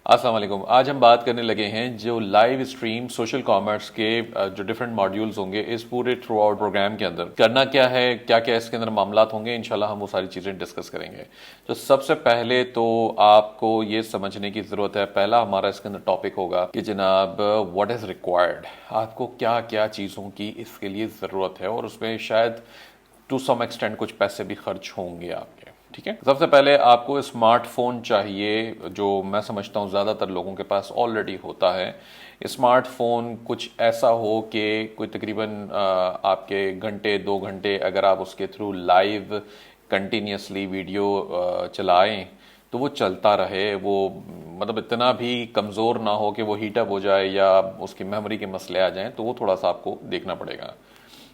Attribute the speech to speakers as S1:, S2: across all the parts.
S1: अस्सलाम वालेकुम। आज हम बात करने लगे हैं जो लाइव स्ट्रीम सोशल कॉमर्स के जो डिफरेंट मॉड्यूल्स होंगे इस पूरे थ्रू आउट प्रोग्राम के अंदर करना क्या है, क्या क्या इसके अंदर मामलात होंगे, इंशाल्लाह हम वो सारी चीज़ें डिस्कस करेंगे। तो सबसे पहले तो आपको ये समझने की ज़रूरत है, पहला हमारा इसके अंदर टॉपिक होगा कि जनाब व्हाट इज़ रिक्वायर्ड, आपको क्या क्या चीज़ों की इसके लिए ज़रूरत है और उसमें शायद टू सम एक्सटेंट कुछ पैसे भी खर्च होंगे आपके। ठीक है, सबसे पहले आपको स्मार्टफोन चाहिए, जो मैं समझता हूँ ज़्यादातर लोगों के पास ऑलरेडी होता है। स्मार्टफोन कुछ ऐसा हो कि कोई तकरीबन आपके घंटे 2 घंटे अगर आप उसके थ्रू लाइव कंटिन्यूसली वीडियो चलाएं तो वो चलता रहे, वो मतलब इतना भी कमज़ोर ना हो कि वो हीटअप हो जाए या उसकी मेमोरी के मसले आ जाएं, तो वो थोड़ा सा आपको देखना पड़ेगा।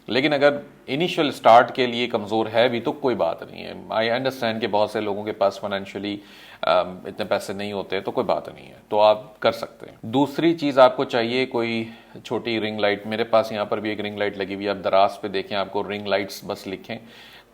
S1: लेकिन अगर इनिशियल स्टार्ट के लिए कमज़ोर है भी तो कोई बात नहीं है। आई अंडरस्टैंड कि बहुत से लोगों के पास फाइनेंशियली इतने पैसे नहीं होते, तो कोई बात नहीं है, तो आप कर सकते हैं। दूसरी चीज़ आपको चाहिए कोई छोटी रिंग लाइट। मेरे पास यहाँ पर भी एक रिंग लाइट लगी हुई है, आप दराज पे देखें, आपको रिंग लाइट्स बस लिखें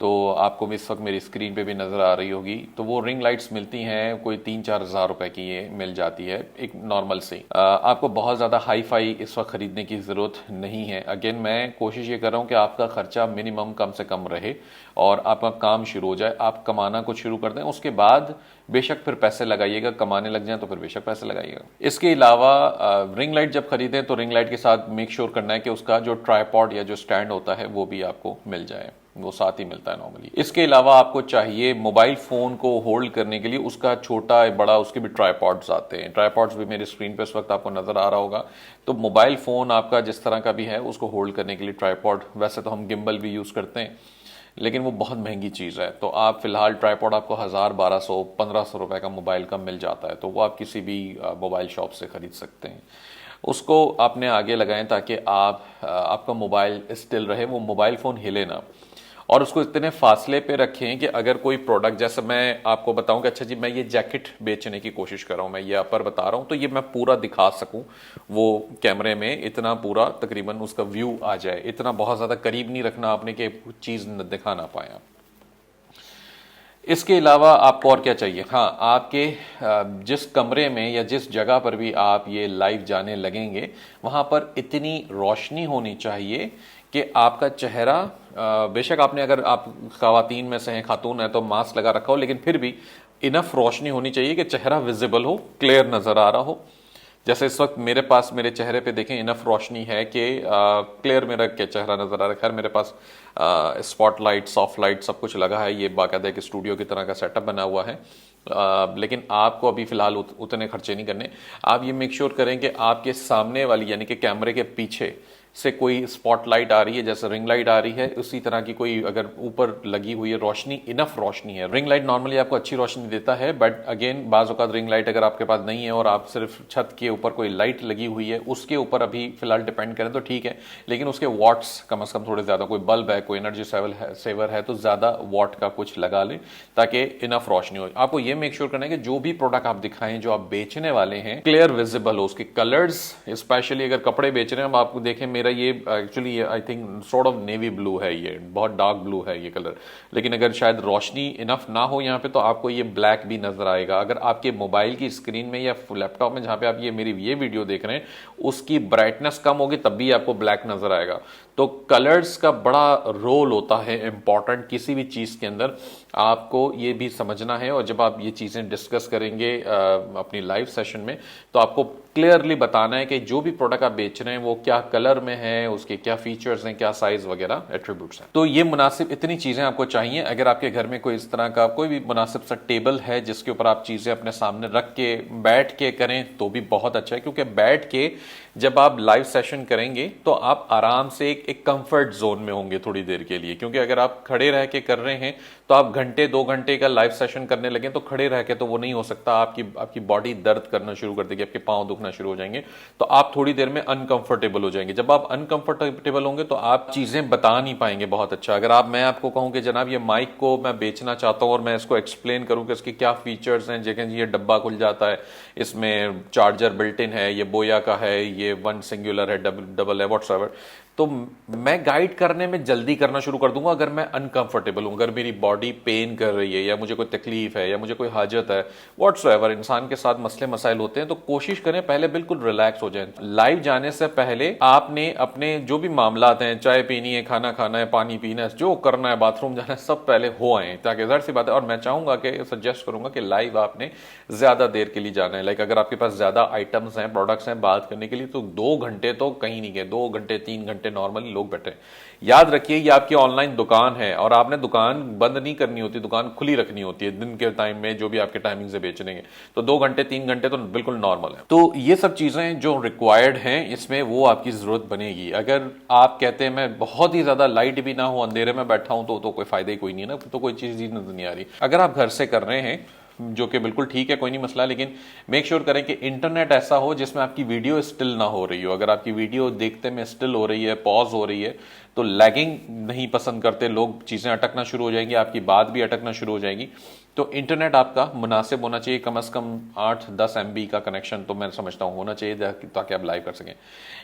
S1: तो आपको भी इस वक्त मेरी स्क्रीन पे भी नज़र आ रही होगी। तो वो रिंग लाइट्स मिलती हैं, कोई 3-4 हज़ार रुपए की ये मिल जाती है, एक नॉर्मल सी। आपको बहुत ज़्यादा हाई फाई इस वक्त ख़रीदने की ज़रूरत नहीं है। अगेन मैं कोशिश ये कर रहा हूँ कि आपका खर्चा मिनिमम कम से कम रहे और आपका काम शुरू हो जाए, आप कमाना कुछ शुरू कर दें, उसके बाद बेशक फिर पैसे लगाइएगा, कमाने लग जाएं तो फिर बेशक पैसे लगाइएगा। इसके अलावा रिंग लाइट जब खरीदें तो रिंग लाइट के साथ मेक श्योर करना है कि उसका जो ट्राइपॉड या जो स्टैंड होता है वो भी आपको मिल जाए, वो साथ ही मिलता है नॉर्मली। इसके अलावा आपको चाहिए मोबाइल फोन को होल्ड करने के लिए उसका छोटा बड़ा उसके भी ट्राइपॉड्स आते हैं। ट्राइपॉड्स भी मेरी स्क्रीन पे इस वक्त आपको नजर आ रहा होगा। तो मोबाइल फोन आपका जिस तरह का भी है उसको होल्ड करने के लिए ट्राइपॉड, वैसे तो हम गिम्बल भी यूज करते हैं लेकिन वो बहुत महंगी चीज़ है, तो आप फिलहाल ट्राइपॉड आपको 1000, 1200, 1500 रुपए का मोबाइल का मिल जाता है, तो वो आप किसी भी मोबाइल शॉप से खरीद सकते हैं। उसको आपने आगे लगाएं ताकि आपका मोबाइल स्टिल रहे, वो मोबाइल फ़ोन हिले ना, और उसको इतने फासले पे रखें कि अगर कोई प्रोडक्ट, जैसे मैं आपको बताऊं कि अच्छा जी मैं ये जैकेट बेचने की कोशिश कर रहा हूं, मैं ये अपर बता रहा हूं, तो ये मैं पूरा दिखा सकूं वो कैमरे में, इतना पूरा तकरीबन उसका व्यू आ जाए, इतना बहुत ज़्यादा करीब नहीं रखना आपने कि चीज़ दिखा ना पाए आप। इसके अलावा आपको और क्या चाहिए? हाँ, आपके जिस कमरे में या जिस जगह पर भी आप ये लाइव जाने लगेंगे वहां पर इतनी रोशनी होनी चाहिए कि आपका चेहरा, बेशक आपने, अगर आप खवातीन में से हैं, खातून है तो मास्क लगा रखा हो, लेकिन फिर भी इनफ रोशनी होनी चाहिए कि चेहरा विजिबल हो, क्लियर नजर आ रहा हो। जैसे इस वक्त मेरे पास मेरे चेहरे पे देखें इनफ रोशनी है कि क्लियर मेरा क्या चेहरा नजर आ रहा है। खैर मेरे पास स्पॉटलाइट, सॉफ्ट लाइट सब कुछ लगा है, ये बाकायदा एक स्टूडियो की तरह का सेटअप बना हुआ है। लेकिन आपको अभी फिलहाल उतने खर्चे नहीं करने। आप ये मेक श्योर करें कि आपके सामने वाली यानी कि कैमरे के पीछे से कोई स्पॉटलाइट आ रही है, जैसे रिंग लाइट आ रही है, उसी तरह की कोई अगर ऊपर लगी हुई है रोशनी, इनफ रोशनी है। रिंग लाइट नॉर्मली आपको अच्छी रोशनी देता है, बट अगेन बाज़ औक़ात रिंग लाइट अगर आपके पास नहीं है और आप सिर्फ छत के ऊपर कोई लाइट लगी हुई है, उसके ऊपर अभी फिलहाल डिपेंड करें तो ठीक है, लेकिन उसके वॉट्स कम से कम थोड़े ज़्यादा, कोई बल्ब है, कोई एनर्जी सेवर है तो ज़्यादा वॉट का कुछ लगा लें ताकि इनफ रोशनी हो। आपको ये मेक श्योर करना है कि जो भी प्रोडक्ट आप दिखाएं, जो आप बेचने वाले हैं, क्लियर विजिबल हो, उसके कलर्स, स्पेशली अगर कपड़े बेच रहे हैं, आप आपको देखें मेरा ये actually I think sort of navy blue है, ये बहुत डार्क ब्लू है ये कलर, लेकिन अगर शायद रोशनी इनफ ना हो यहाँ पे तो आपको ये ब्लैक भी नजर आएगा। अगर आपके मोबाइल की स्क्रीन में या लैपटॉप में जहां पे आप मेरी ये वीडियो देख रहे हैं उसकी ब्राइटनेस कम होगी तब भी आपको ब्लैक नजर आएगा। तो कलर्स का बड़ा रोल होता है इंपॉर्टेंट किसी भी चीज के अंदर, आपको ये भी समझना है। और जब आप ये चीजें डिस्कस करेंगे अपनी लाइव सेशन में तो आपको क्लियरली बताना है कि जो भी प्रोडक्ट आप बेच रहे हैं वो क्या कलर में है, उसके क्या फीचर्स हैं, क्या साइज वगैरह एट्रीब्यूट्स हैं। तो ये मुनासिब इतनी चीजें आपको चाहिए। अगर आपके घर में कोई इस तरह का कोई भी मुनासिब सा टेबल है जिसके ऊपर आप चीजें अपने सामने रख के बैठ के करें तो भी बहुत अच्छा है, क्योंकि बैठ के जब आप लाइव सेशन करेंगे तो आप आराम से एक कंफर्ट जोन में होंगे थोड़ी देर के लिए। क्योंकि अगर आप खड़े रह के कर रहे हैं तो आप घंटे 2 घंटे का लाइव सेशन करने लगे तो खड़े रह के तो वो नहीं हो सकता, आपकी बॉडी दर्द करना शुरू कर देगी, आपके पांव दुखना शुरू हो जाएंगे, तो आप थोड़ी देर में अनकंफर्टेबल हो जाएंगे। जब आप अनकंफर्टेबल होंगे तो आप चीजें बता नहीं पाएंगे बहुत अच्छा। अगर मैं आपको कहूं कि जनाब ये माइक को मैं बेचना चाहता हूं और मैं इसको एक्सप्लेन करूं कि इसके क्या फीचर्स हैं, जगह ये डब्बा खुल जाता है, इसमें चार्जर बिल्ट इन है, ये बोया का है, ये वन सिंगुलर है, डबल है, व्हाट्सएवर, तो मैं गाइड करने में जल्दी करना शुरू कर दूंगा अगर मैं अनकंफर्टेबल हूं, अगर मेरी बॉडी पेन कर रही है या मुझे कोई तकलीफ है या मुझे कोई हाजत है, व्हाट्सएवर इंसान के साथ मसले मसाइल होते हैं, तो कोशिश करें पहले बिल्कुल रिलैक्स हो जाएं। लाइव जाने से पहले आपने अपने जो भी मामलात हैं, चाय पीनी है, खाना खाना है, पानी पीना है, जो करना है, बाथरूम जाना है, सब पहले हो आए, ताकि जाहिर सी बात है। और मैं चाहूंगा कि सजेस्ट करूंगा कि लाइव आपने ज्यादा देर के लिए जाना है। लाइक अगर आपके पास ज्यादा आइटम्स हैं, प्रोडक्ट्स हैं बात करने के लिए, तो 2 घंटे तो कहीं नहीं गए, 2 घंटे 3 घंटे नॉर्मली लोग बैठे। याद रखिए ये आपकी ऑनलाइन दुकान है और आपने दुकान बंद नहीं करनी होती, दुकान खुली रखनी होती है दिन के टाइम में, जो भी आपके टाइमिंग से बेचने के। तो 2 घंटे 3 घंटे तो बिल्कुल नॉर्मल है। तो ये सब चीजें जो रिक्वायर्ड हैं इसमें वो आपकी जरूरत बनेगी। अगर आप कहते हैं मैं बहुत ही ज्यादा लाइट भी ना हो, अंधेरे में बैठा हूं, तो कोई फायदा ही कोई नहीं है ना, तो कोई चीज ही नजर नहीं आ रही। अगर आप घर से कर रहे हैं, जो कि बिल्कुल ठीक है, कोई नहीं मसला, लेकिन मेक श्योर करें कि इंटरनेट ऐसा हो जिसमें आपकी वीडियो स्टिल ना हो रही हो। अगर आपकी वीडियो देखते में स्टिल हो रही है, पॉज हो रही है, तो लैगिंग नहीं पसंद करते लोग, चीजें अटकना शुरू हो जाएंगी, आपकी बात भी अटकना शुरू हो जाएगी। तो इंटरनेट आपका मुनासिब होना चाहिए, कम से कम 8-10 MB का कनेक्शन तो मैं समझता हूं होना चाहिए, ताकि आप लाइव कर सकें।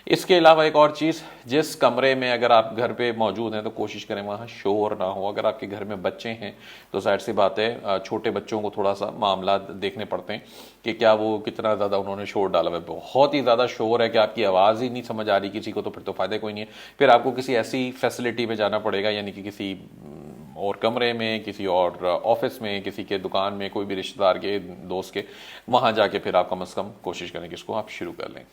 S1: इसके अलावा एक और चीज, जिस कमरे में अगर आप घर पे मौजूद हैं तो कोशिश करें वहां शोर ना हो। अगर आपके घर में बच्चे हैं तो जाहिर सी बात है छोटे बच्चों को थोड़ा सा मामला देखने पड़ते हैं कि क्या वो कितना ज्यादा उन्होंने शोर डाला हुआ है। बहुत ही ज्यादा शोर है कि आपकी आवाज ही नहीं समझ आ रही किसी को, तो फिर तो फायदा कोई नहीं है। फिर आपको किसी ऐसी फैसिलिटी में जाना पड़ेगा, यानी कि किसी और कमरे में, किसी और ऑफिस में, किसी के दुकान में, कोई भी रिश्तेदार के, दोस्त के, वहां जाके फिर आप कम से कम कोशिश करें कि इसको आप शुरू कर लें।